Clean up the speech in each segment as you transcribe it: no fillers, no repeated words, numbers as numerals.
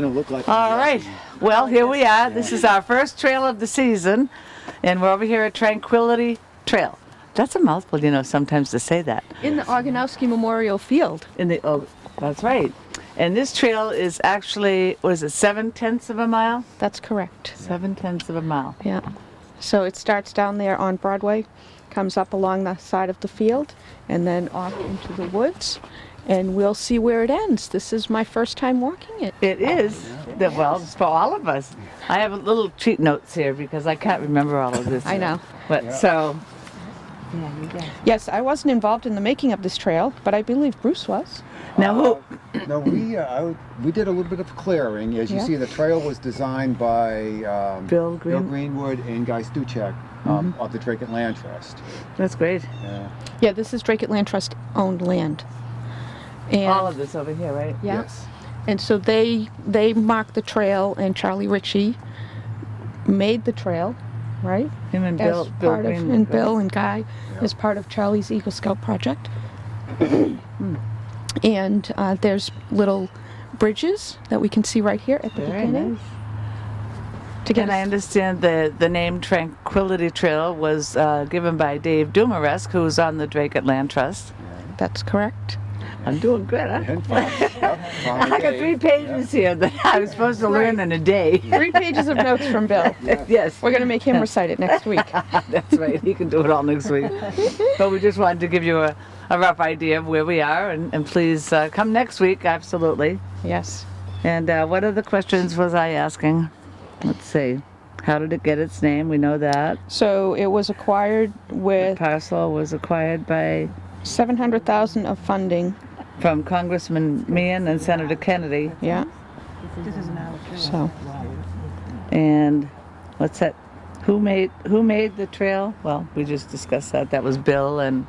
going to look like. All right. Well, here we are. This is our first trail of the season, and we're over here at Tranquility Trail. That's a mouthful, you know, sometimes to say that. In the Oganowski Memorial Field. Oh, that's right. And this trail is actually, what is it, 7/10 of a mile? That's correct. 7/10 of a mile. Yeah. So it starts down there on Broadway, comes up along the side of the field, and then off into the woods. And we'll see where it ends. This is my first time walking it. It is. Well, it's for all of us. I have a little cheat notes here because I can't remember all of this. I know. But so. Yes, I wasn't involved in the making of this trail, but I believe Bruce was. Now who? No, we did a little bit of clearing. As you see, the trail was designed by Bill Greenwood and Guy Stuchek of the Drake Land Trust. That's great. Yeah, this is Drake Land Trust owned land. And All of this over here, right? yeah. Yes. And so they marked the trail, and Charlie Ritchie made the trail, right? Him and As Bill part of, Greenwood, and Bill right? and Guy as part of Charlie's Eagle Scout project. And there's little bridges that we can see right here at the Very beginning. nice. To get And I us, understand the name Tranquility Trail was given by Dave Dumaresque, who's on the Drake Land Trust. that's correct. I'm doing good, huh? And fun. I got 3 pages here that I was supposed to learn in a day. 3 pages of notes from Bill. Yes, We're going to make him recite it next week. that's right. He can do it all next week. But we just wanted to give you a rough idea of where we are, and please come next week, absolutely. Yes. And what other questions was I asking? Let's see. How did it get its name? We know that. So it was acquired The with parcel was acquired by $700,000 of funding. from Congressman Meehan and Senator Kennedy. Yeah. So And what's that? Who made the trail? Well, we just discussed that. That was Bill and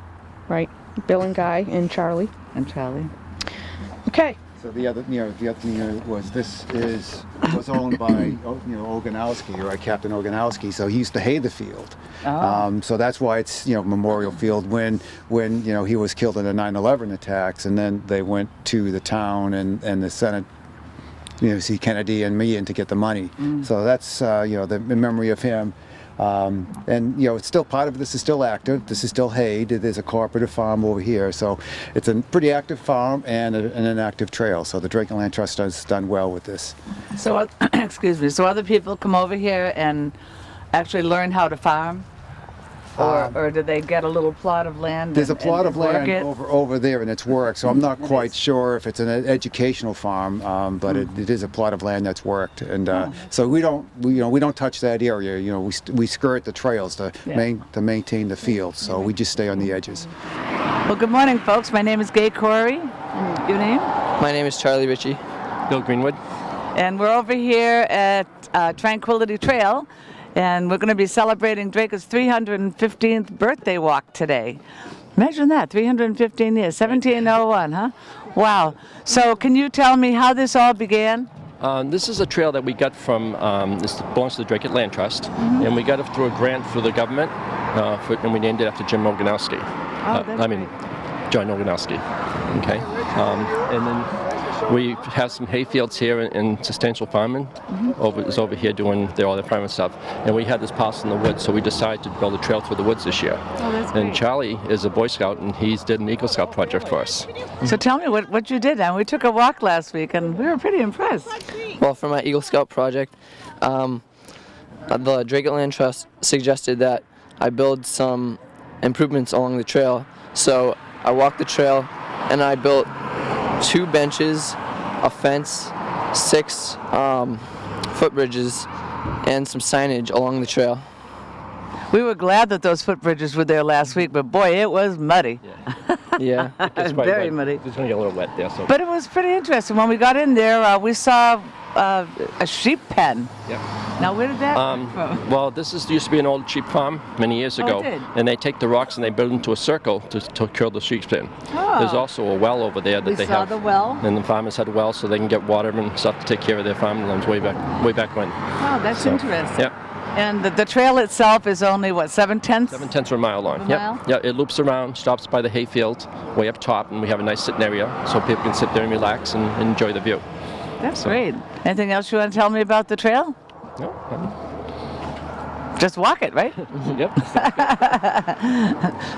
right, Bill and Guy and Charlie. Charlie. Okay. So the other thing was was owned by Oganowski, right? Captain Oganowski. So he used to hay the field. Oh. So that's why it's Memorial Field. When he was killed in the 9/11 attacks, and then they went to the town and the Senate, see Kennedy and Meehan to get the money. So that's in memory of him. And it's still part of this is still active. This is still hayed. There's a cooperative farm over here, so it's a pretty active farm and an active trail. So the Drake Land Trust has done well with this. So, excuse me. So other people come over here and actually learn how to farm, or do they get a little plot of land? There's a plot of work land it? over there, and it's worked. So I'm not quite sure if it's an educational farm, but it is a plot of land that's worked. And so we don't touch that area. We skirt the trails to maintain the field. So we just stay on the edges. Well, good morning, folks. My name is Gay Corey. And your name? My name is Charlie Ritchie. Bill Greenwood. And we're over here at Tranquility Trail, and we're going to be celebrating Drake's 315th birthday walk today. Imagine that, 315 years, 1701, huh? Wow. So can you tell me how this all began? This is a trail that we got from, this belongs to the Drake Land Trust, and we got it through a grant through the government, and we named it after Jim Oganowski. John Oganowski. Okay. And then we have some hay fields here in substantial farming. Is over here doing all the farming stuff. And we had this parcel in the woods, so we decided to build a trail through the woods this year. Oh, that's And great. Charlie is a Boy Scout, and he's did an Eagle Scout project for us. So tell me what you did. And we took a walk last week, and we were pretty impressed. Well, for my Eagle Scout project, the Drake Land Trust suggested that I build some improvements along the trail. So I walked the trail, and I built 2 benches, a fence, 6 footbridges, and some signage along the trail. We were glad that those footbridges were there last week, but boy, it was muddy. Yeah. It's quite Very wet. muddy. It's going to get a little wet there. So. But it was pretty interesting. When we got in there, we saw a sheep pen. Yep. Now, where did that come from? Well, used to be an old sheep farm many years ago, it did? and they take the rocks and they build into a circle to curl the sheep in. Oh. There's also a well over there that We they saw have. the well. And the farmers had a well so they can get water and stuff to take care of their farming lands way back when. Oh, that's So, interesting. Yep. And the trail itself is only, what, 7/10? 7/10 of a mile long. Of a Yep. mile? Yeah, it loops around, stops by the hayfield way up top, and we have a nice sitting area so people can sit there and relax and enjoy the view. That's great. Anything else you want to tell me about the trail? No. Just walk it, right? Yep.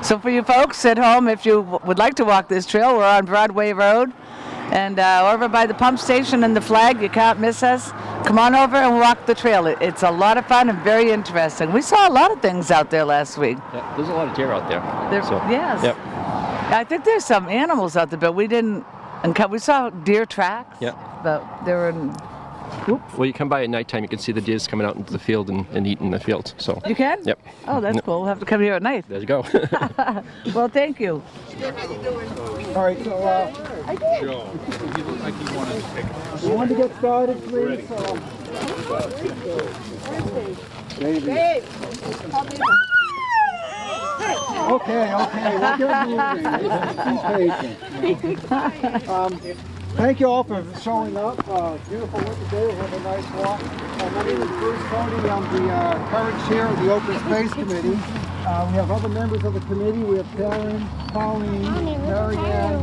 So for you folks at home, if you would like to walk this trail, we're on Broadway Road. And over by the pump station and the flag, you can't miss us. Come on over and walk the trail. It's a lot of fun and very interesting. We saw a lot of things out there last week. Yeah, there's a lot of deer out there. Yes. Yep. I think there's some animals out there, but we didn't. We saw deer tracks. Yeah. But they were in. Well, you come by at nighttime, you can see the deers coming out into the field and eating the field. So. You can? Yep. Oh, that's cool. We'll have to come here at night. There you go. Well, thank you. All right, so you want to get started, please? Maybe. Okay, we'll get moving. Be patient. Thank you all for showing up. Beautiful winter day. We'll have a nice walk. My name is Bruce Cody. I'm the current chair of the Open Space Committee. We have other members of the committee. We have Karen, Pauline, Marianne,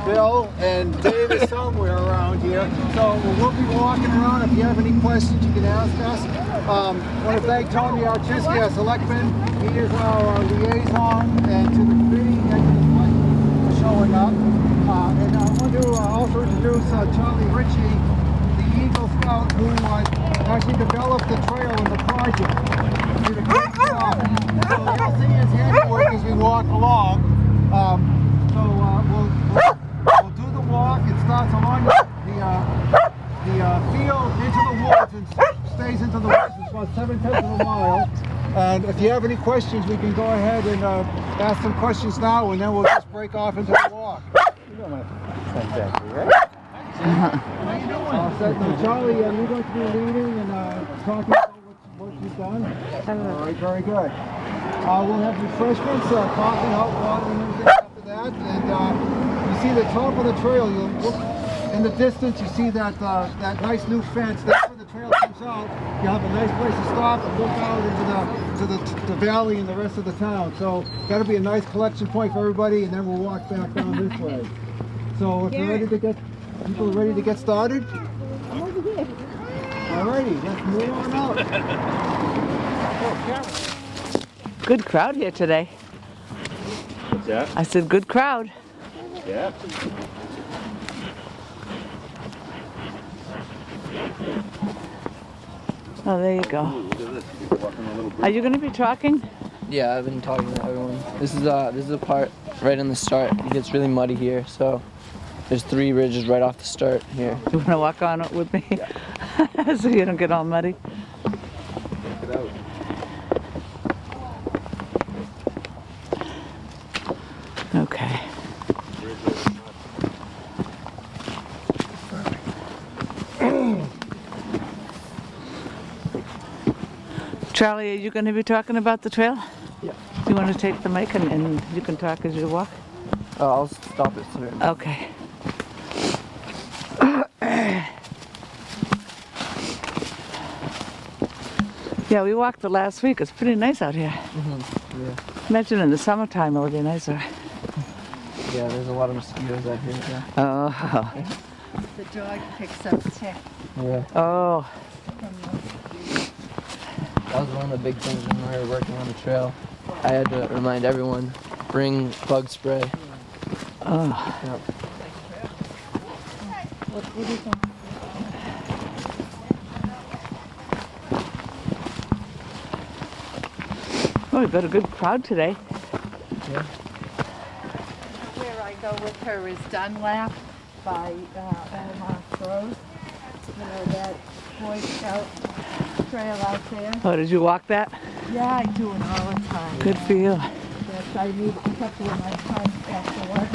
Bill, and Dave is somewhere around here. So we'll be walking around. If you have any questions, you can ask us. I want to thank Tony Archiski, our selectman. He is our liaison, and to the committee and to the selectmen for showing up. And I want to also introduce Charlie Ritchie, the Eagle Scout who actually developed the trail and the project. He did a great job. So you'll see his handiwork as we walk along. We'll do the walk. It starts along the field into the woods and stays into the woods. It's about 7/10 of a mile. And if you have any questions, we can go ahead and ask some questions now, and then we'll just break off into the walk. Exactly, right? How you doing? Charlie, you're going to be leading and talking about what you've done. All right, very good. We'll have refreshments, coffee, hot water, and everything after that. And you see the top of the trail. You'll look in the distance. You see that nice new fence. That's where the trail comes out. You have a nice place to stop and look out into the valley and the rest of the town. So that'll be a nice collection point for everybody, and then we'll walk back down this way. So if you're ready to people are ready to get started? Alrighty, let's move on out. Good crowd here today. What's that? I said good crowd. Yeah. Oh, there you go. Are you going to be talking? Yeah, I've been talking to everyone. This is the part right in the start. It gets really muddy here, so there's 3 ridges right off the start here. Do you want to walk on it with me? Yeah. So you don't get all muddy? Check it out. Okay. Charlie, are you going to be talking about the trail? Yeah. You want to take the mic and you can talk as you walk? I'll stop it soon. Okay. Yeah, we walked the last week. It's pretty nice out here. Yeah. Imagine in the summertime it would be nicer. Yeah, there's a lot of mosquitoes out here. Yeah. Oh. The dog picks up tick. Yeah. Oh. That was one of the big things when we were working on the trail. I had to remind everyone, bring bug spray. Oh. Yep. What do you think? Oh, we've got a good crowd today. Yeah. Where I go with her is Dunlap by Omaha Road. You know, that Boy Scout trail out there. Oh, did you walk that? Yeah, I do it all the time. Good for you. Yes, I need a couple of my sons after work.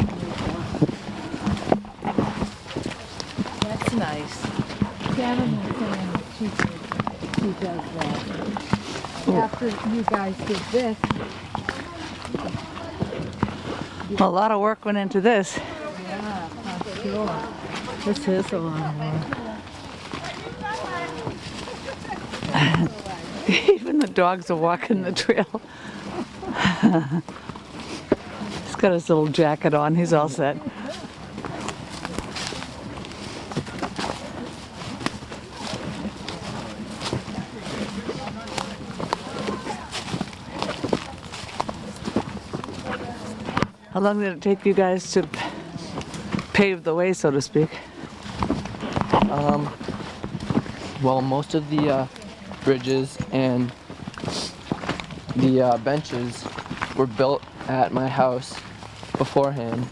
That's nice. Karen was saying that she does that. After you guys did this, Well, a lot of work went into this. yeah, I'm sure. This is a lot of work. Even the dogs are walking the trail. He's got his little jacket on. He's all set. How long did it take you guys to pave the way, so to speak? Well, most of the bridges and the benches were built at my house beforehand.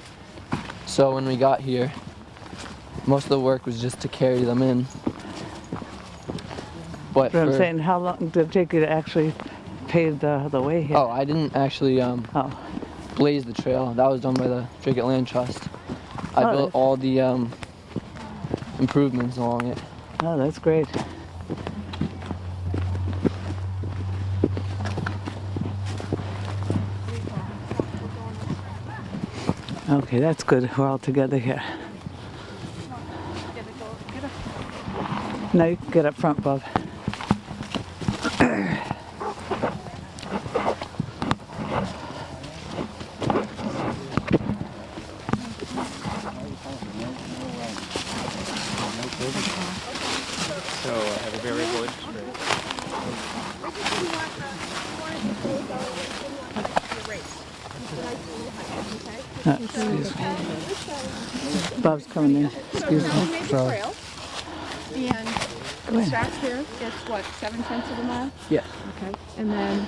So when we got here, most of the work was just to carry them in. But But I'm saying, how long did it take you to actually pave the way here? I didn't actually blaze the trail. That was done by the Drake Land Trust. I Oh, built all the improvements along it. Oh, that's great. Okay, that's good. We're all together here. Now you can get up front, Bob. So have a very good Excuse me. Bob's coming in. Excuse me. Sorry. And it starts here. It's what, 7/10 of a mile? Yeah. Okay. And then,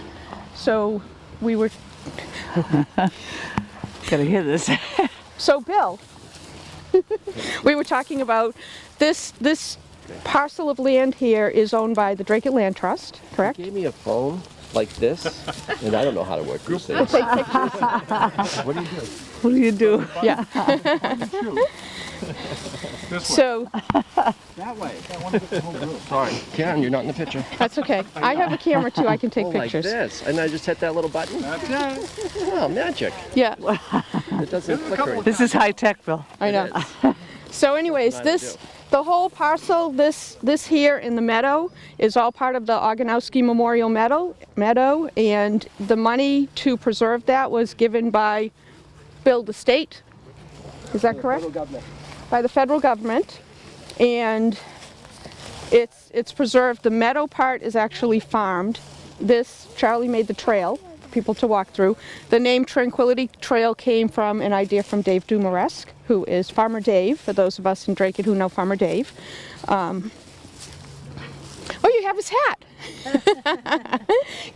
so we were. Gotta hear this. So Bill, we were talking about this parcel of land here is owned by the Drake Land Trust, correct? Gave me a phone like this, and I don't know how to work these things. What do you do? What do you do? Yeah. So That way. I want to get the whole group. Sorry, Karen, you're not in the picture. that's okay. I have a camera too. I can take pictures. Like this, and I just hit that little button. That's it. Oh, magic! Yeah, It doesn't flicker. This is high tech, Bill. I know. So anyways, Not this, ideal. the whole parcel, this here in the meadow is all part of the Oganowski Memorial Meadow, and the money to preserve that was given by Bill the state. Is that correct? By the federal government. And it's preserved. The meadow part is actually farmed. This, Charlie made the trail, people to walk through. The name Tranquility Trail came from an idea from Dave Dumaresque, who is Farmer Dave, for those of us in Drake who know Farmer Dave. Oh, you have his hat.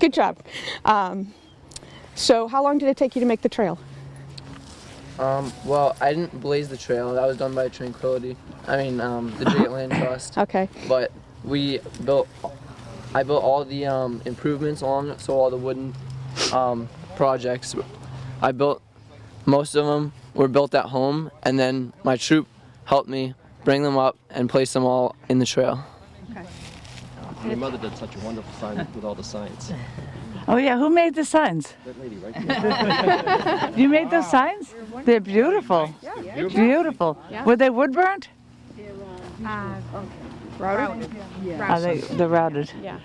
Good job. So how long did it take you to make the trail? Well, I didn't blaze the trail. That was done by Tranquility. The Drake Land Trust. Okay. But I built all the improvements along it, so all the wooden projects. I built, most of them were built at home, and then my troop helped me bring them up and place them all in the trail. Your mother did such a wonderful sign with all the signs. Oh yeah, who made the signs? That lady right there. You made those signs? They're beautiful. Beautiful. Yeah. Were they wood burnt? Routed? They're routed. Yeah.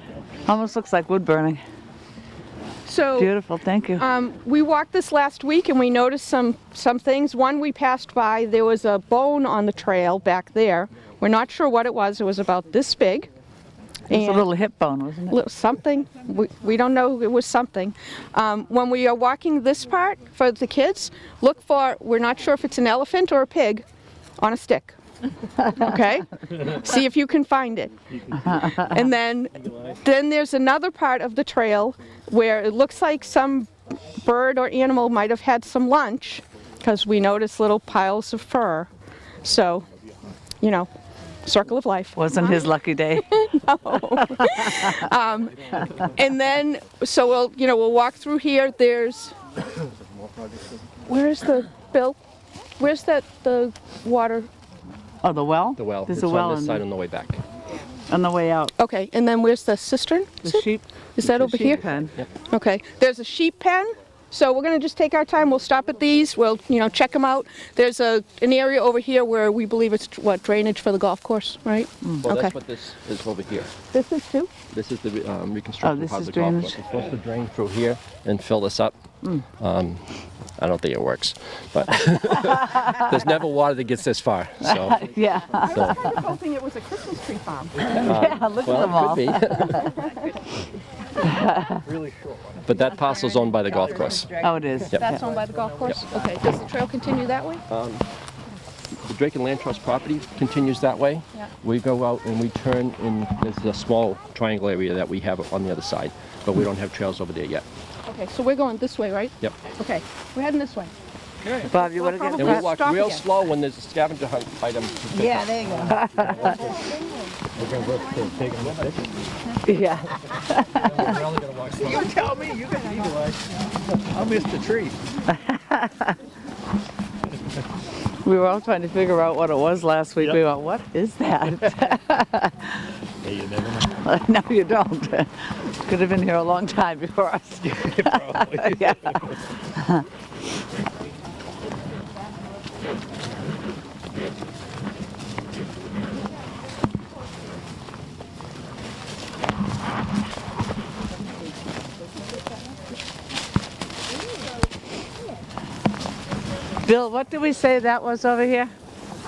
Almost looks like wood burning. So Beautiful, thank you. we walked this last week and we noticed some things. One, we passed by, there was a bone on the trail back there. We're not sure what it was. It was about this big. It's a And little hip bone, wasn't it? something. We don't know. It was something. When we are walking this part for the kids, look for, we're not sure if it's an elephant or a pig on a stick. Okay? See if you can find it. And then there's another part of the trail where it looks like some bird or animal might have had some lunch, because we noticed little piles of fur. So, circle of life. Wasn't his lucky day. And then, so we'll walk through here. There's, where's the, Bill? Where's the water? Oh, the well? The well. There's It's a well on this on side on the way back. the way out. Okay, and then where's the cistern? The sheep. Is that over sheep here? pen. Okay, there's a sheep pen. So we're gonna just take our time. We'll stop at these. We'll, check them out. There's an area over here where we believe it's drainage for the golf course, right? Well, Okay. that's what this is over here. This is too. This is the reconstruction Oh, this part is of the golf drainage. course. It's supposed to drain through here and fill this up. I don't think it works, but there's never water that gets this far. So, Yeah. so Hoping it was a Christmas tree farm. Yeah, look at them well, all. it could be. Really short one. But that parcel's owned by the golf course. Oh, it is. Yep. That's owned by the golf course? Okay, does the trail continue that way? The Drake and Land Trust property continues that way. Yeah. We go out and we turn in, there's a small triangle area that we have on the other side, but we don't have trails over there yet. Okay, so we're going this way, right? Yep. Okay, we're heading this way. Bob, you want to get probably And we Let's walk stop real again. slow when there's a scavenger hunt item. to pick Yeah, up. there you go. We're going to work for taking the picture. Yeah. We're only going to walk slow. You tell me. You got eagle eyes. I'll miss the tree. We were all trying to figure out what it was last week. Yep. We went, what is that? Hey, you never know. No, you don't. Could have been here a long time before us. Probably. Yeah. Bill, what did we say that was over here?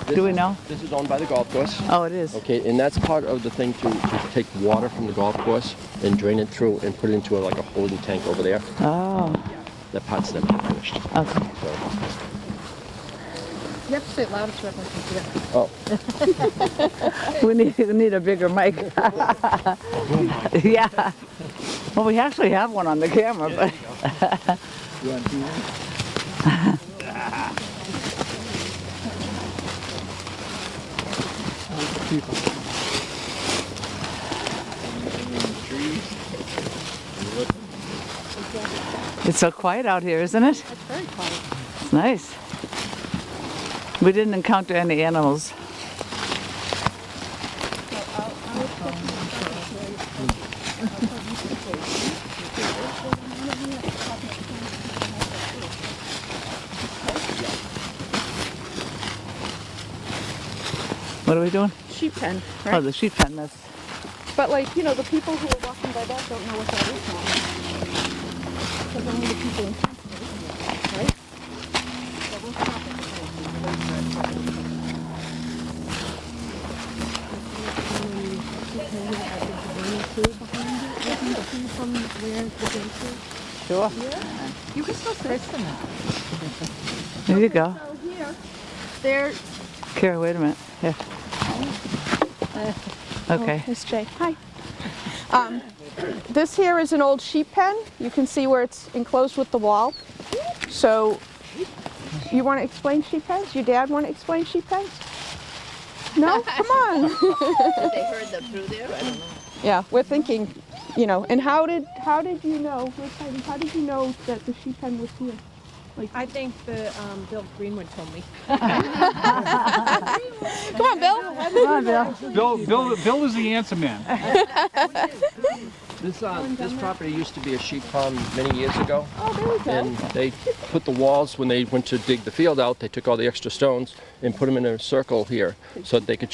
Do we know? This is owned by the golf course. Oh, it is. Okay, and that's part of the thing to take water from the golf course and drain it through and put it into like a holding tank over there. Oh, That part's never been finished. okay. So, You have to say it louder so everyone can hear. oh, We need a bigger mic. Yeah. Well, we actually have one on the camera, but You want to it's so quiet out here, isn't it? It's very quiet. It's nice. We didn't encounter any animals. What are we doing? Sheep pen, Oh, right? the sheep pen. That's But like, you know, the people who are walking by that don't know what that is now. Because only the people in town know, right? So we'll stop sure. You can still sit. There you go. So here, there. Kara, wait a minute. Here. Okay. Miss J. Hi. This here is an old sheep pen. You can see where it's enclosed with the wall. So, you want to explain sheep pens? Your dad want to explain sheep pens? No? Come on. They heard them through there? I don't know. Yeah, we're thinking, you know. And how did you know? How did you know that the sheep pen was here? I think the Bill Greenwood told me. Come on, Bill. Come on, Bill. Bill is the answer man. this property used to be a sheep farm many years ago. Oh, there we go. And they put the walls, when they went to dig the field out, they took all the extra stones and put them in a circle here so that they could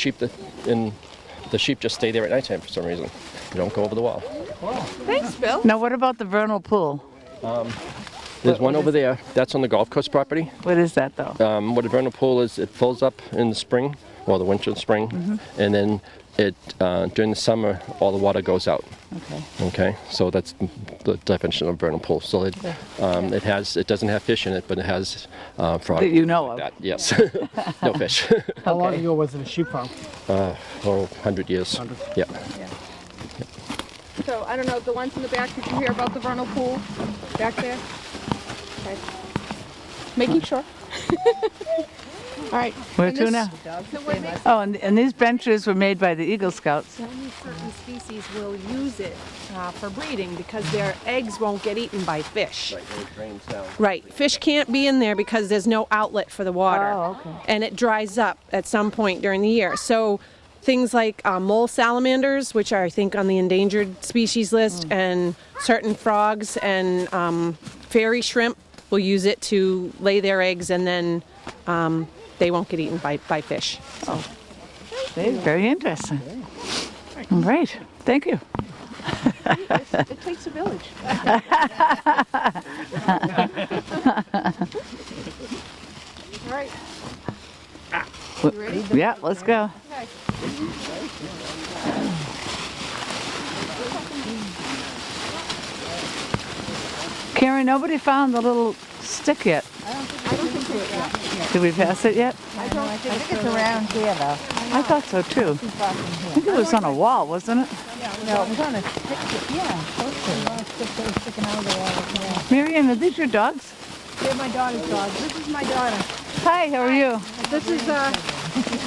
and the sheep just stay there at nighttime for some reason. They don't go over the wall. Thanks, Bill. Now, what about the vernal pool? There's one over there. That's on the golf course property. What is that, though? What a vernal pool is, it fills up in the spring, or the winter and spring, and then during the summer, all the water goes out. Okay. Okay, so that's the definition of vernal pool. So it doesn't have fish in it, but it has frog. That you know of. That, yes, no fish. How long ago was it a sheep farm? 100 years. 100. Yeah. So, I don't know, the ones in the back, did you hear about the vernal pool back there? Okay. Making sure. All right. Where And to this- now? Oh, and these benches were made by the Eagle Scouts. Only certain species will use it for breeding because their eggs won't get eaten by fish. Right, and it drains down. Right. Fish can't be in there because there's no outlet for the water. Oh, okay. And it dries up at some point during the year. So things like mole salamanders, which are, I think, on the endangered species list, and certain frogs and fairy shrimp will use it to lay their eggs, and then they won't get eaten by fish. Oh, very interesting. All right. Thank you. It takes a village. All right. You ready? Yeah, let's go. Okay. Karen, nobody found the little stick yet. Did we pass it yet? I think it's around here, though. I thought so too. I think it was on a wall, wasn't it? No, it was on a stick. Yeah, sticking out of the wall. Yeah. Miriam, are these your dogs? They're my daughter's dogs. This is my daughter. Hi, how are you? This is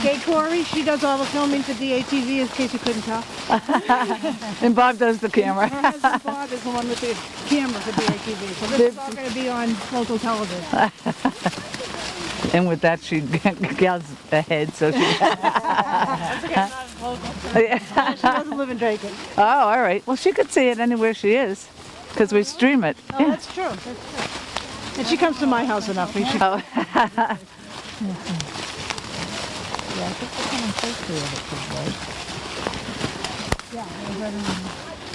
Gay Corey. She does all the filming for DATV, in case you couldn't tell. And Bob does the camera. Her husband Bob is the one with the camera for DATV. So this is all going to be on local television. And with that, she gets ahead, so she... She doesn't live in Drayton. Oh, all right. Well, she could see it anywhere she is, because we stream it. Oh, that's true. That's true. And she comes to my house enough. We should... Oh. Yeah, I think they're coming close to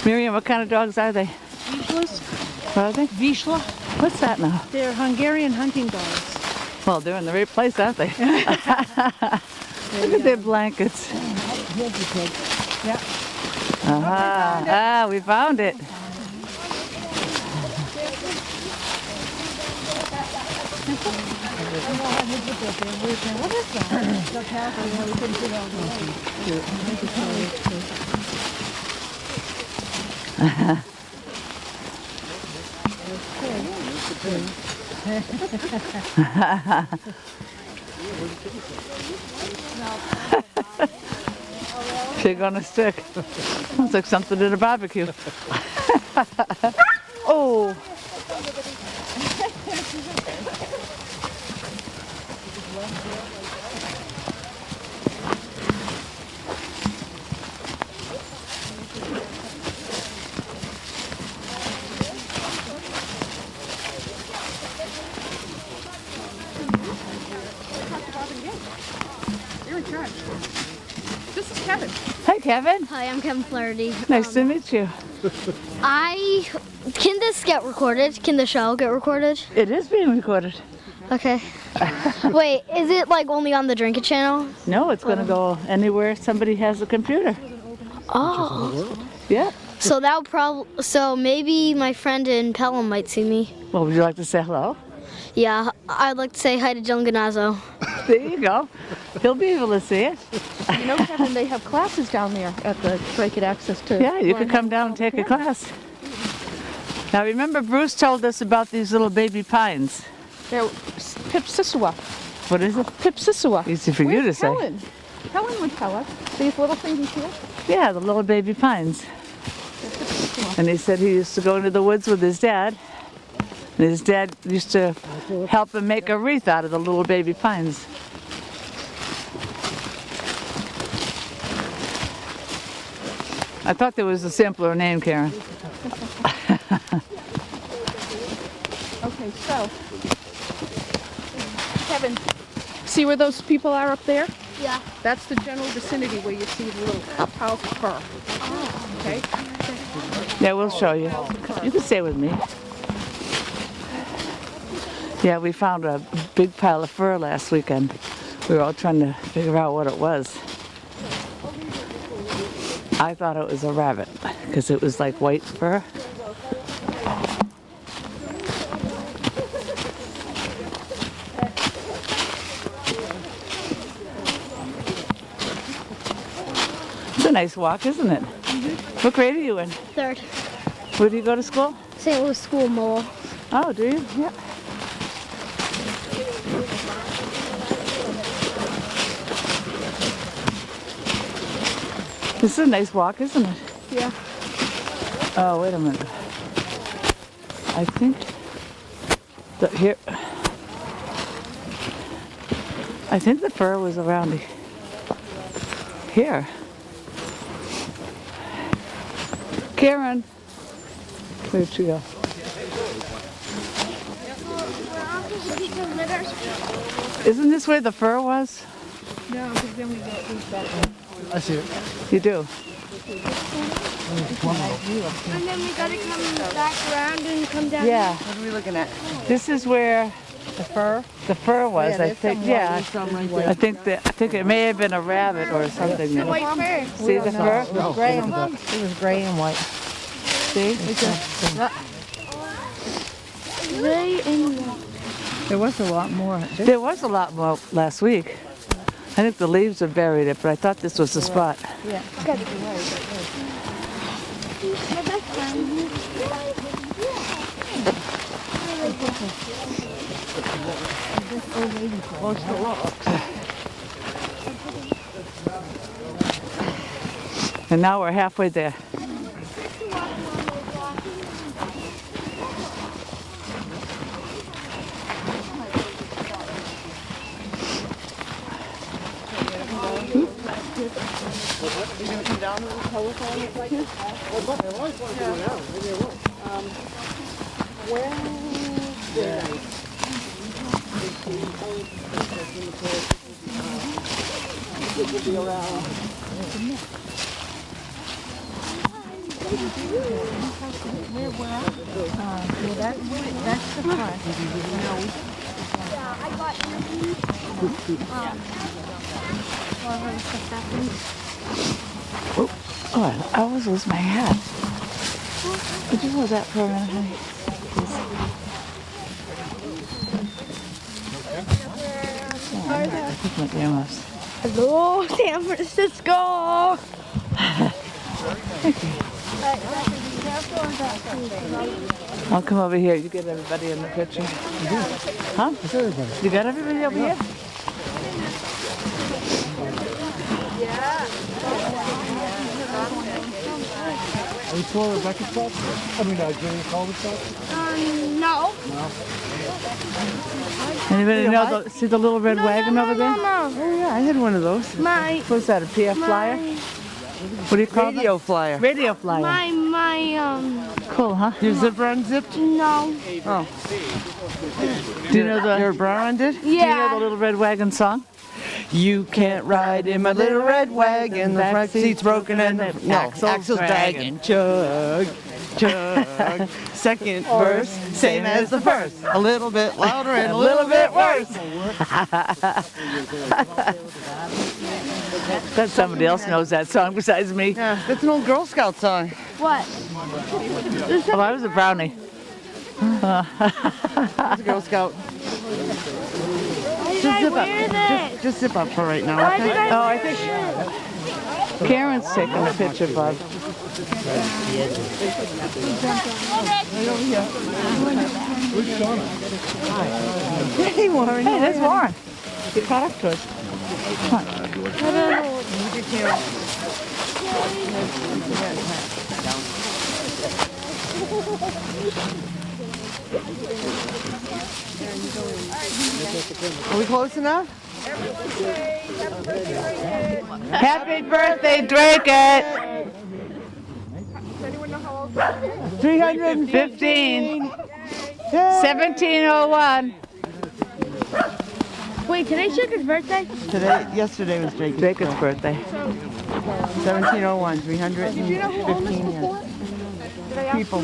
it. Miriam, what kind of dogs are they? Vishlas? What are they? Vishla. What's that now? They're Hungarian hunting dogs. Well, they're in the right place, aren't they? Look at their blankets. Here's the pig. Yeah. We found it. What is that? The pathway where we couldn't fit all the Pig on a stick. Sounds like something at a barbecue. Oh. You're in charge. This is Kevin. Hi, Kevin. Hi, I'm Kevin Flaherty. Nice to meet you. Can this get recorded? Can the show get recorded? It is being recorded. Okay. Wait, is it like only on the Drink It channel? No, it's going to go anywhere somebody has a computer. Oh. Yeah. So that would probably. So maybe my friend in Pelham might see me. Well, would you like to say hello? Yeah, I'd like to say hi to Dylan Ganazzo. There you go. He'll be able to see it. You know, Kevin, they have classes down there at the Drake Access to. Yeah, you could come down and take a class. Now remember, Bruce told us about these little baby pines. They're Pipsisua. What is it? Pipsisua. Easy for you to say. Helen? Helen would tell us. These little things here. Yeah, the little baby pines. And he said he used to go into the woods with his dad. And his dad used to help him make a wreath out of the little baby pines. I thought there was a simpler name, Karen. Okay, so Kevin, see where those people are up there? Yeah. That's the general vicinity where you see the little house of fur. Okay. Yeah, we'll show you. You can stay with me. Yeah, we found a big pile of fur last weekend. We were all trying to figure out what it was. I thought it was a rabbit because it was like white fur. It's a nice walk, isn't it? What grade are you in? Third. Where do you go to school? St. Louis School Mole. Oh, do you? Yeah. This is a nice walk, isn't it? Yeah. Oh, wait a minute. I think that here. I think the fur was around here. Karen. Where'd she go? Isn't this where the fur was? No, because then we get these back. I see it. You do. And then we gotta come back around and come down. Yeah. What are we looking at? This is where The fur? the fur was, I there's think. some Yeah. white, some right there. I think it may have been a rabbit or something. The white fur. See the fur? It was gray and it was gray and white. See? They in There was a lot more. There was a lot more last week. I think the leaves have buried it, but I thought this was the spot. Yeah. And now we're halfway there. Oh, I always lose my hat. Could you hold that for a minute, honey? Oh, I think my earmuffs. Hello, San Francisco. I'll come over here. You get everybody in the picture. Huh? You got everybody over here? Are you tour Rebecca's spot? I mean, Jenny Calder's spot? No. Anybody know see the little red wagon over there? No. Oh yeah, I had one of those. My What's that, a PF flyer? What do you call Radio them? flyer. Radio flyer. my Cool, huh? Your zipper unzipped? no. Oh. Do you know the Your bra undid? Do you know the Yeah. Little Red Wagon song? You can't ride in my little red wagon. The front seat's broken and the axle's dragging. Chug, chug. Second verse, same as the first. A little bit louder and a little bit worse. Bet somebody else knows that song besides me. Yeah, that's an old Girl Scout song. What? Oh, I was a brownie. That's a Girl Scout. Why did I wear this? Just zip up for right now, Why okay? did I Oh, I think Karen's taking a picture, Bob. Hey, Warren. Hey, there's Warren. He caught up to us. Come on. Are we close enough? Happy birthday, Drake! 315. 1701. Wait, today's Jacob's birthday? Yesterday was Drake's Drake's birthday. 1701, 315 years. People.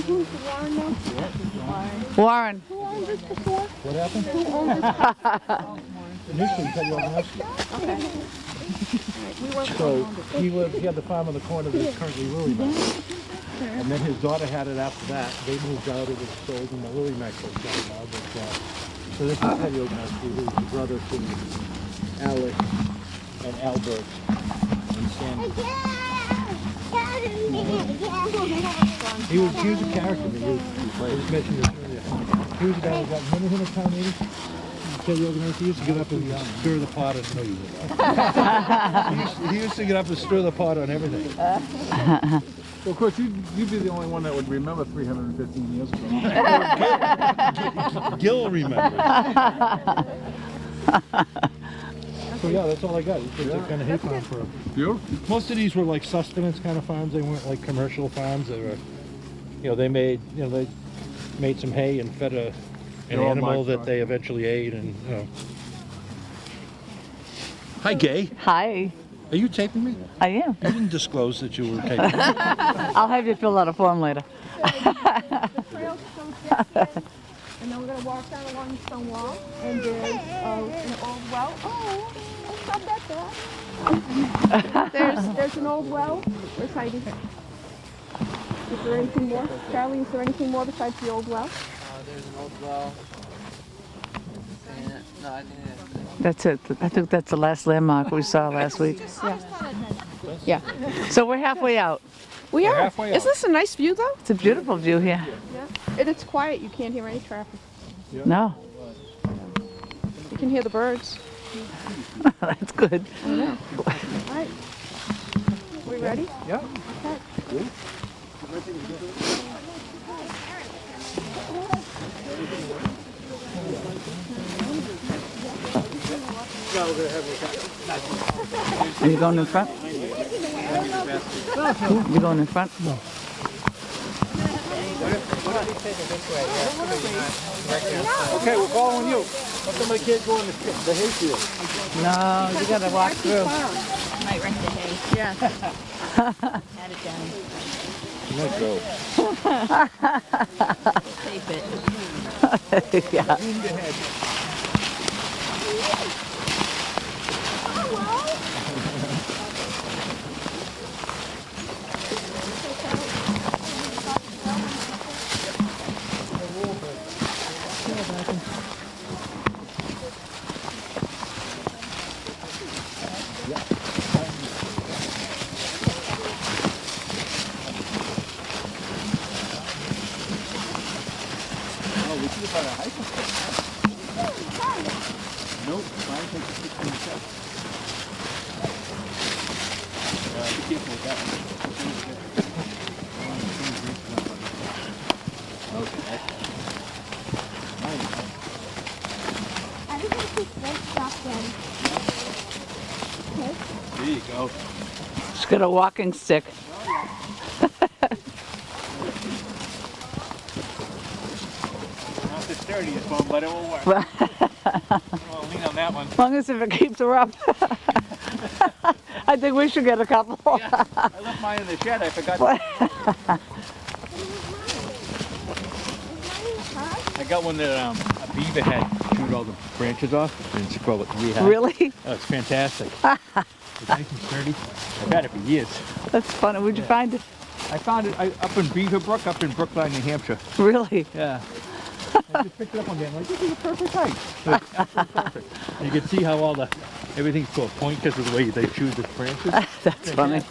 Warren. What happened? Initially, Teddy Ognowski. So he had the farm on the corner that's currently Louis Mac. And then his daughter had it after that. They moved out, it was sold, and the Louis Mac was sold now. But, so this is Teddy Ognowski, who's the brother to Alec and Albert and Sandy. He was a character. I just mentioned this earlier. He was a guy who got, remember him at town meeting? Teddy Ognowski, he used to get up and stir the pot and he used to get up and stir the pot on everything. Well, of course, you'd be the only one that would remember 315 years ago. Gil remembers. So yeah, that's all I got. It's a kind of hay farm for. Beautiful. Most of these were like sustenance kind of farms. They weren't like commercial farms. They were, they made some hay and fed an animal that they eventually ate, and Hi, Gay. Hi. Are you taping me? I am. You didn't disclose that you were taping me. I'll have you fill out a form later. The trail's so thick, and then we're going to walk down along the stone wall, and there's an old well. Oh, it's not that bad. There's an old well. Where's Heidi? Is there anything more? Charlie, is there anything more besides the old well? There's an old well. No, I think That's it. I think that's the last landmark we saw last week. Yeah. So we're halfway out. We are. halfway out. Isn't this a nice view though? It's a beautiful view here. And it's quiet. You can't hear any traffic. No, You can hear the birds. that's good. All right. We ready? Yeah. Are you going in front? You going in front? No. Okay, we're following you. How come I can't go in the hayfield? No, you gotta walk through. Might wreck the hay. Yeah. Add it down. Let's go. Tape it. Yeah. Nope, mine takes 16 steps. Be careful with that one. Okay. There you go. She's got a walking stick. Not the sturdiest one, but it will work. I'll lean on that one. As long as if it keeps her up. I think we should get a couple. Yeah, I left mine in the shed. I forgot. I got one that a beaver had chewed all the branches off and scroll it rehab. Really? Oh, it's fantastic. It's nice and sturdy. I've had it for years. That's funny. Where'd you find it? I found it up in Beaverbrook, up in Brookline, New Hampshire. Really? Yeah. I just picked it up one day. I'm like, this is a perfect height. It's absolutely perfect. And you can see how everything's to a point because of the way they chew the branches. That's funny.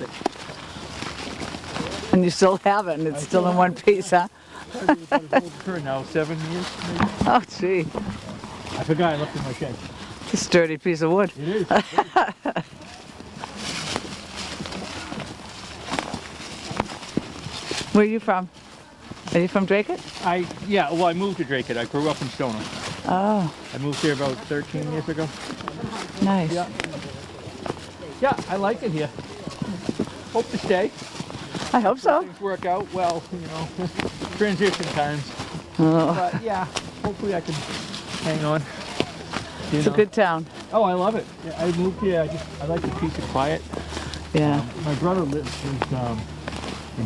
And you still have it, and it's still in one piece, huh? For now, 7 years maybe. Oh, gee. I forgot I left it in my shed. It's a sturdy piece of wood. It is. Where are you from? Are you from Dracut? I moved to Dracut. I grew up in Stoner. Oh, I moved here about 13 years ago. nice. Yeah. Yeah, I like it here. Hope to stay. I hope so. Things work out well, transition times. Oh, But yeah, hopefully I can hang on. it's a good town. Oh, I love it. Yeah, I moved here. I like the peace and quiet. Yeah. My brother lives in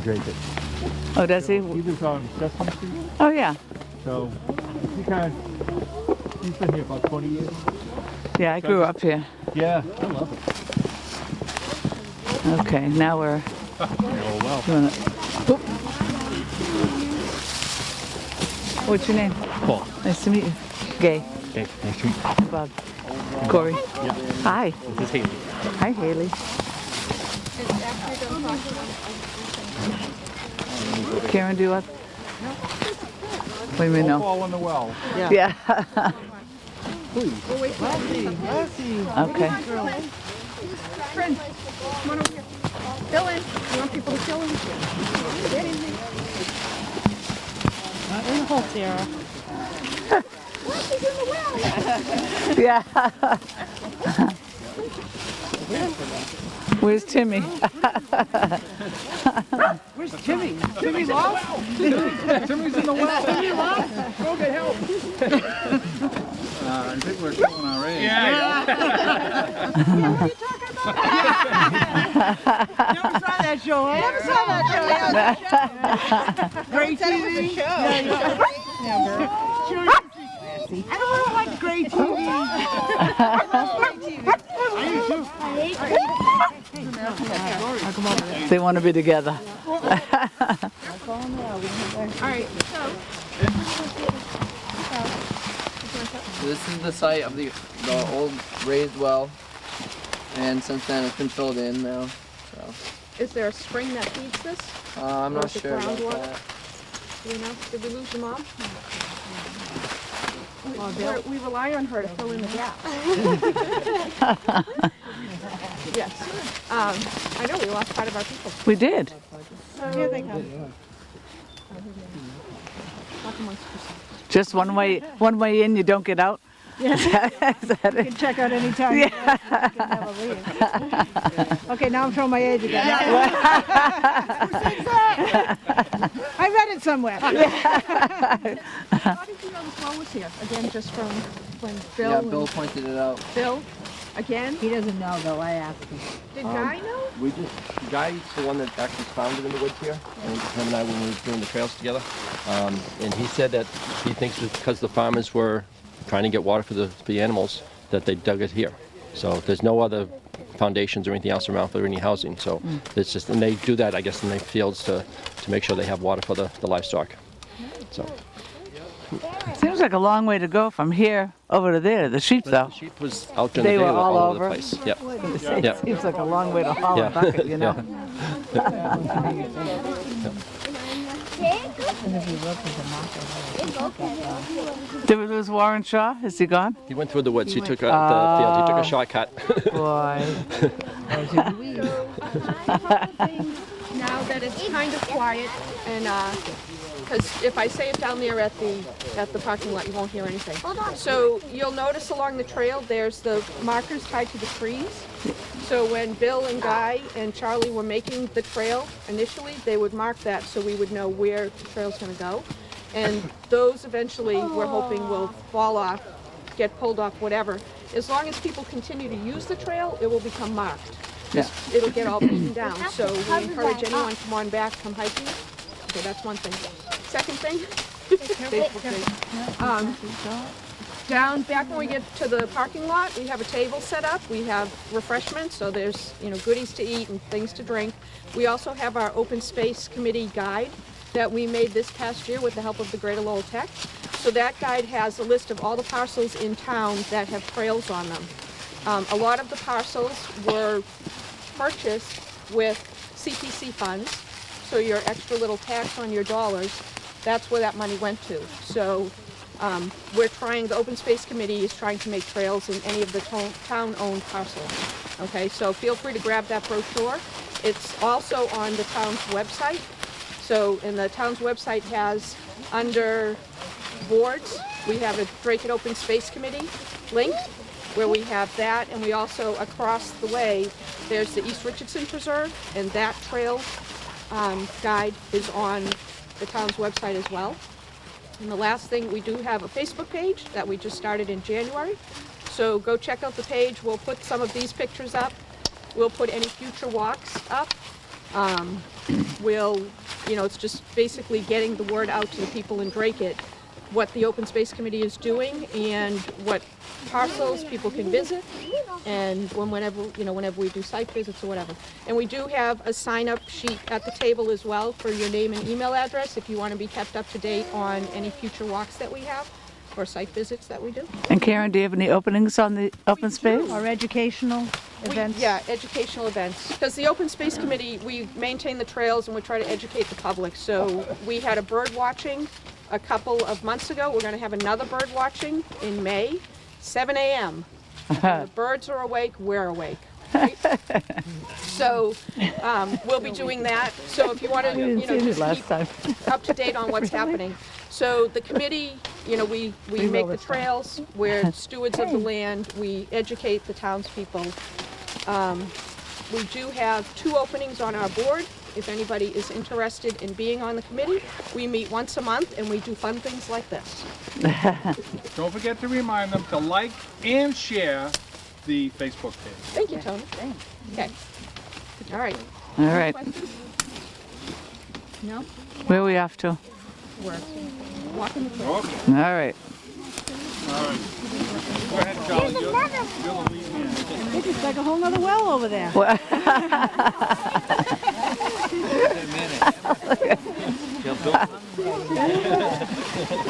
Dracut. Oh, does he? He lives on Sesame Street. Oh, yeah. So he's been here about 20 years. Yeah, I grew up here. Yeah, I love it. Okay, now we're Oh, well. doing it. Oop. What's your name? Paul. Nice to meet you. Gay. Okay, nice to meet you. Bob. Corey. Yeah. Hi. This is Haley. Hi, Haley. Karen, do you want? What do you mean, Don't no? fall in the well. Yeah. Please. Okay. Friend, come on over here. Fill in. You want people to fill in? Not in the hole, Sarah. Yeah. Where's Timmy? Where's Timmy? Timmy lost? Timmy's in the well. Timmy lost? Go get help. I think we're killing our age. Yeah. What are you talking about? Never saw that show, huh? Never saw that show. Great TV. I don't like great TV. They want to be together. All right, so So this is the site of the old raised well, and since then it's been filled in now. So Is there a spring that feeds this? I'm Or not is it sure about groundwater? that. Do we know? Did we lose your mom? We rely on her to fill in the gap. Yes. I know we lost part of our people. We did. Here they come. Talk amongst yourselves. Just one way in, you don't get out. Yeah. Is that You it? can check out anytime. You can never leave. Okay, now I'm showing my age again. I read it somewhere. How did you know this well was here? Again, just from when Bill. Yeah, Bill pointed it out. Bill, again. He doesn't know though, I asked him. Did Guy know? The guy's the one that actually found it in the woods here, and him and I when we were doing the trails together. And he said that he thinks because the farmers were trying to get water for the animals, that they dug it here. So there's no other foundations or anything else around for any housing. So it's just, and they do that, I guess, in their fields to make sure they have water for the livestock. So. Seems like a long way to go from here over to there. The sheep, though. The sheep was out during They the day, were all over the over? place. Yep. It seems like a long way to haul Yeah. a bucket, you know. Did we lose Warren Shaw? Is he gone? He went through the woods. He took the field. He took a shortcut. Boy. Now that it's kind of quiet, and because if I say it down there at the parking lot, you won't hear anything. So you'll notice along the trail, there's the markers tied to the trees. So when Bill and Guy and Charlie were making the trail initially, they would mark that so we would know where the trail's going to go. And those eventually, we're hoping, will fall off, get pulled off, whatever. As long as people continue to use the trail, it will become marked. Yeah. It'll get all beaten down. So we encourage anyone to come on back, come hiking. Okay, that's one thing. Second thing, Facebook thing. Down back when we get to the parking lot, we have a table set up. We have refreshments, so there's goodies to eat and things to drink. We also have our open space committee guide that we made this past year with the help of the Greater Lowell Tech. So that guide has a list of all the parcels in town that have trails on them. A lot of the parcels were purchased with CPC funds, so your extra little tax on your dollars, that's where that money went to. So the Open Space Committee is trying to make trails in any of the town-owned parcels. Okay, so feel free to grab that brochure. It's also on the town's website. So, and the town's website has, under boards, we have a Drake Open Space Committee link, where we have that, and we also, across the way, there's the East Richardson Preserve, and that trail guide is on the town's website as well. And the last thing, we do have a Facebook page that we just started in January. So go check out the page. We'll put some of these pictures up. We'll put any future walks up. It's just basically getting the word out to the people in Drake what the Open Space Committee is doing and what parcels people can visit, and whenever we do site visits or whatever. And we do have a sign-up sheet at the table as well for your name and email address if you want to be kept up to date on any future walks that we have or site visits that we do. And Karen, do you have any openings on the open space? Or educational events? Yeah, educational events. Because the Open Space Committee, we maintain the trails and we try to educate the public. So we had a bird watching a couple of months ago. We're going to have another bird watching in May, 7 a.m. The birds are awake, we're awake. Right? So we'll be doing that. So if you want to, just keep up to date on what's happening. So the committee, we make the trails. We're stewards of the land. We educate the townspeople. We do have 2 openings on our board. If anybody is interested in being on the committee, we meet once a month and we do fun things like this. Don't forget to remind them to like and share the Facebook page. Thank you, Tony. Okay. All right. All right. No? Where are we off to? We're walking the trail. Okay. All right. All right. Go ahead, Charlie. You're the lead man. It's like a whole nother well over there. Go ahead.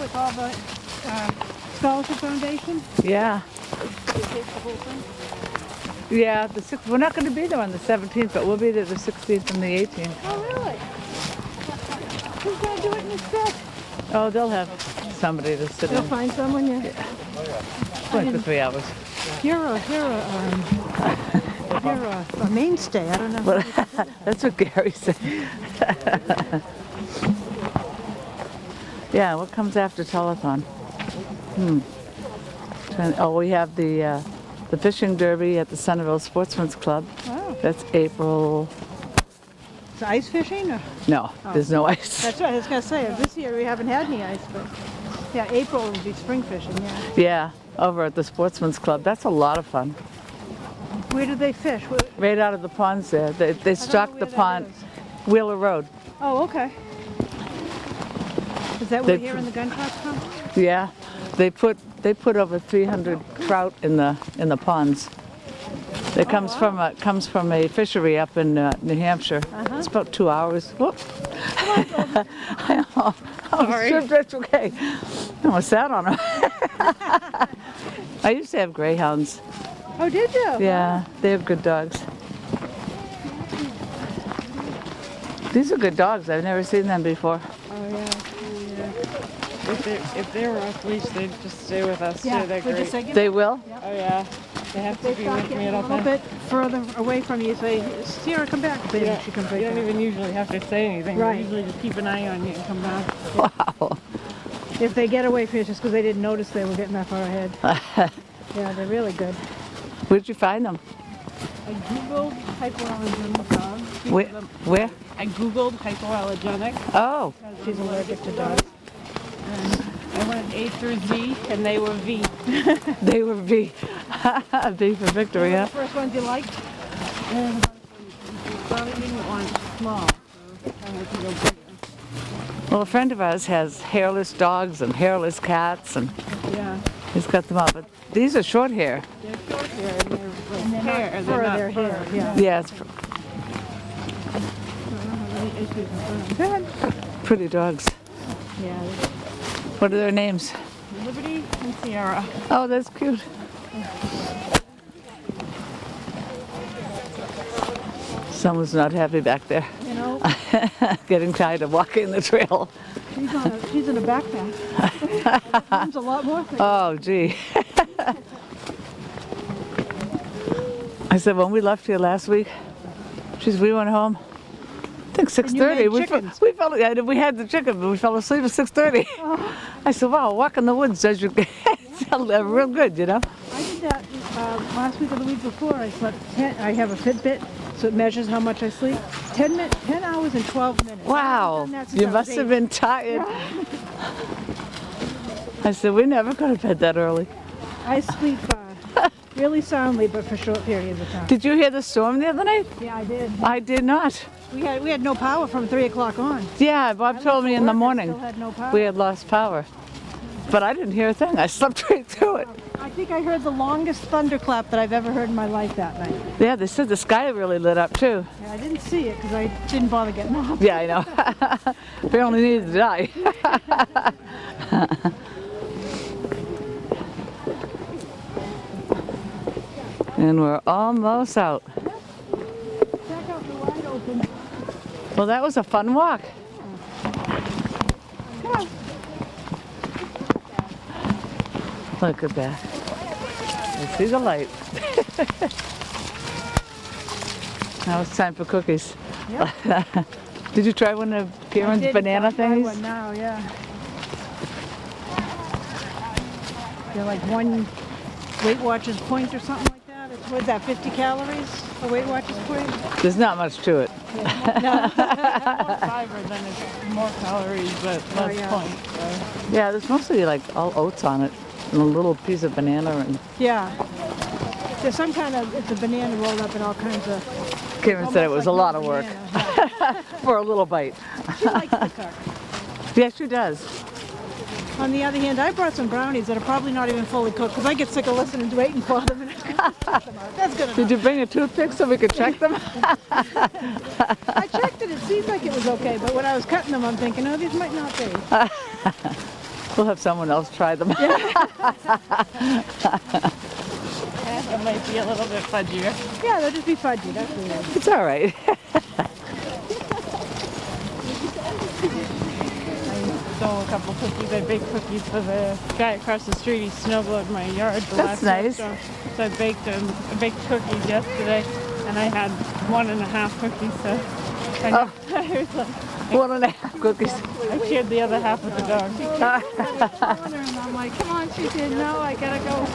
With all the Scholarship Foundation? Yeah. Yeah, we're not going to be there on the 17th, but we'll be there the 16th and the 18th. Oh, really? Who's going to do it instead? Oh, they'll have somebody to sit They'll in. find someone, yeah. Like for 3 hours. You're a mainstay. I don't know. Well, that's what Gary said. Yeah, what comes after telethon? Oh, we have the fishing derby at the Centerville Sportsman's Club. Wow. That's April. Is ice fishing? Or? No, there's no ice. That's right. I was going to say, this year we haven't had any ice, but yeah, April will be spring fishing, yeah. Yeah, over at the Sportsman's Club. That's a lot of fun. Where do they fish? Right out of the ponds there. They stock the pond. Wheeler Road. Oh, okay. Is that where here in the gun truck come? Yeah, they put over 300 trout in the ponds. It comes from a fishery up in New Hampshire. It's about 2 hours. Whoop. I know. Sorry. That's okay. I almost sat on them. I used to have greyhounds. Oh, did you? Yeah, they have good dogs. These are good dogs. I've never seen them before. Oh yeah. If they were off leash, they'd just stay with us. Yeah, too. They're great. They will? Yep. Oh yeah. They have to be with me at all a little times. bit further away from you, say, Sierra, come back. Then she comes right You don't back. even usually have to say anything. Right. They usually just keep an eye on you and come back. Wow. If they get away from you, it's just because they didn't notice they were getting that far ahead. Yeah, they're really good. Where'd you find them? I googled hypoallergenic dogs. Where? I googled hypoallergenic. Oh. She's allergic to dogs. And I went A through Z, and they were V. They were V. V for victory, What yeah. were the first ones you liked? Probably didn't want small, so I had to go bigger. Well, a friend of ours has hairless dogs and hairless cats, and Yeah. he's got them all. But these are short hair. They're short hair, and they're like hair. Fur, They're not their fur. hair, yeah. Yeah, it's I don't have any issues with Good. pretty dogs. Yeah. What are their names? them. Liberty and Sierra. Oh, that's cute. Someone's not happy back there. You know, Getting tired of walking the trail. she's in a backpack. There's a lot more things. Oh, gee. I said, when we left here last week, we went home, I think 6:30. made chickens. We had the chicken, but we fell asleep at 6:30. I said, wow, walk in the woods does you real good, you know? I did that last week or the week before. I slept 10. I have a Fitbit, so it measures how much I sleep. 10 hours and 12 minutes. Wow, I've done that since you I was must have 8. been tired. I said, we never go to bed that early. I sleep really soundly, but for short periods of time. Did you hear the storm the other night? Yeah, I did. I did not. We had no power from 3 o'clock on. Yeah, Bob told me in the morning Still had no power. we had lost power. But I didn't hear a thing. I slept right through it. I think I heard the longest thunderclap that I've ever heard in my life that night. Yeah, they said the sky really lit up too. Yeah, I didn't see it because I didn't bother getting up. Yeah, I know. We only needed to die. And we're almost out. Check out the wide open. Well, that was a fun walk. Come on. Look at that. I see the light. Now it's time for cookies. Yep. Did you try one of Kieran's banana things? One now, yeah. They're like one Weight Watchers point or something like that. It's, what is that, 50 calories a Weight Watchers point? There's not much to it. No. More fiber, then it's more calories, but less point. So. Yeah, there's mostly like all oats on it and a little piece of banana and Yeah. There's some kind of, it's a banana rolled up in all kinds of... Kieran said it was almost a like lot real of work banana, for a little bite. She likes to cook. Yes, she does. On the other hand, I brought some brownies that are probably not even fully cooked because I get sick of listening to waiting for them. That's good enough. Did you bring a toothpick so we could check them? I checked it. It seemed like it was okay, but when I was cutting them, I'm thinking, oh, these might not be. We'll have someone else try them. It might be a little bit fudgier. Yeah, they'll just be fudgy. That's weird. It's all right. Stole a couple cookies. I baked cookies for the guy across the street. He snowblowed my yard the That's last nice. snowstorm. So I baked cookies yesterday, and I had 1.5 cookies. So I was like, 1.5 cookies. I shared the other half with the dog. And I'm like, come on, she said, no, I gotta go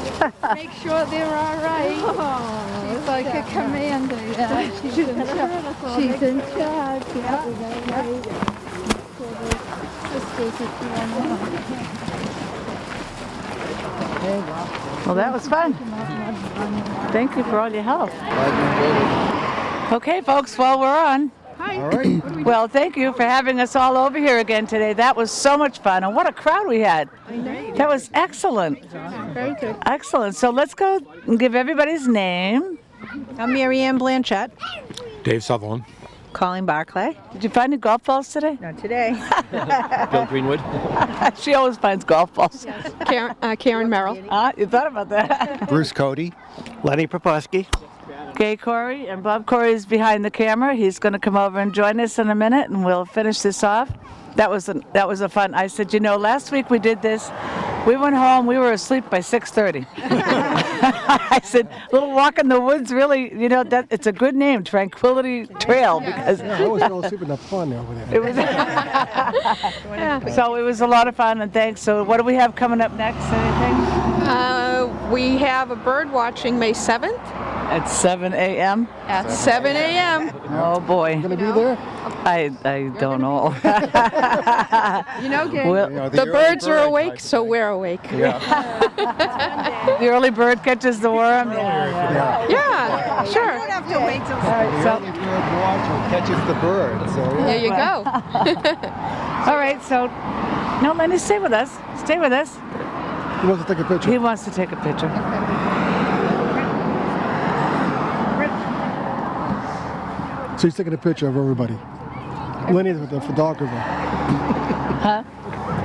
make sure they're all right. She's like a commander, yeah. She's in charge. Yeah. Well, that was fun. Thank you for all your help. Okay, folks, well, we're on. Hi. All right. Well, thank you for having us all over here again today. That was so much fun, and what a crowd we had. That was excellent. Very good. Excellent. So let's go and give everybody's name. I'm Mary Ann Blanchett. Dave Sutherland. Colleen Barclay. Did you find any golf balls today? Not today. Bill Greenwood. She always finds golf balls. Karen Merrill. You thought about that. Bruce Cody. Lenny Proposki. Gay Corey, and Bob Corey is behind the camera. He's going to come over and join us in a minute, and we'll finish this off. That was a fun. I said, you know, last week we did this. We went home. We were asleep by 6:30. I said, little walk in the woods. Really, you know, that it's a good name, Tranquility Trail, because Yeah, I always fell asleep in the fun over there. it was. So it was a lot of fun, and thanks. So what do we have coming up next? Anything? We have a bird watching May 7th At 7 a.m. at 7 a.m. Oh boy. Gonna be there? I don't know. You know, Well, You know, the early birds are bird awake, likes so to- we're awake. Yeah. the early bird catches the worm. Yeah, sure. don't have to wait till The early bird watcher catches the bird. So yeah. There you go. All right, so no, Lenny, stay with us. Stay with us. He wants to take a picture. He wants to take a picture. So he's taking a picture of everybody. Lenny's with the photographer. Huh?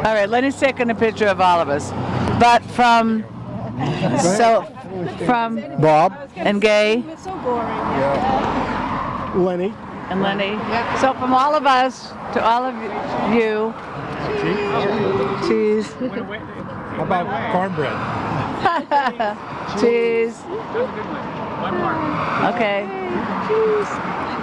All right, Lenny's taking a picture of all of us, but from Bob. and Gay It's so boring. Lenny. and Lenny. So from all of us to all of you, cheese, How about cornbread? cheese. Okay. Cheese.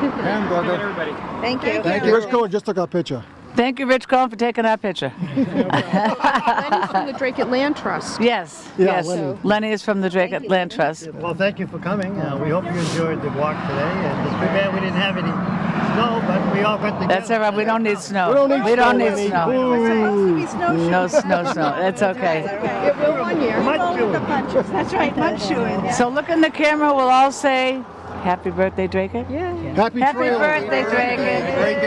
And brother. Everybody. Thank you. Thank you. Rich Cohen just took our picture. Thank you, Rich Cohen, for taking our picture. Lenny's from the Drake Land Trust. Yes, Yeah, yes. Lenny. Lenny is from the Drake Land Trust. Well, thank you for coming. We hope you enjoyed the walk today. And it's too bad we didn't have any snow, but we all got together. That's all right. We don't need snow. We don't need We don't snow, need Lenny. snow. Boo. No snow. That's okay. It will one year. That's right, mud shoeing. So look in the camera. We'll all say, "Happy birthday, Drake It." Yeah. Happy Happy trail. birthday, Drake It. Drake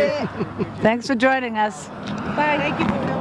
It. Thanks for joining us. Bye. Thank you.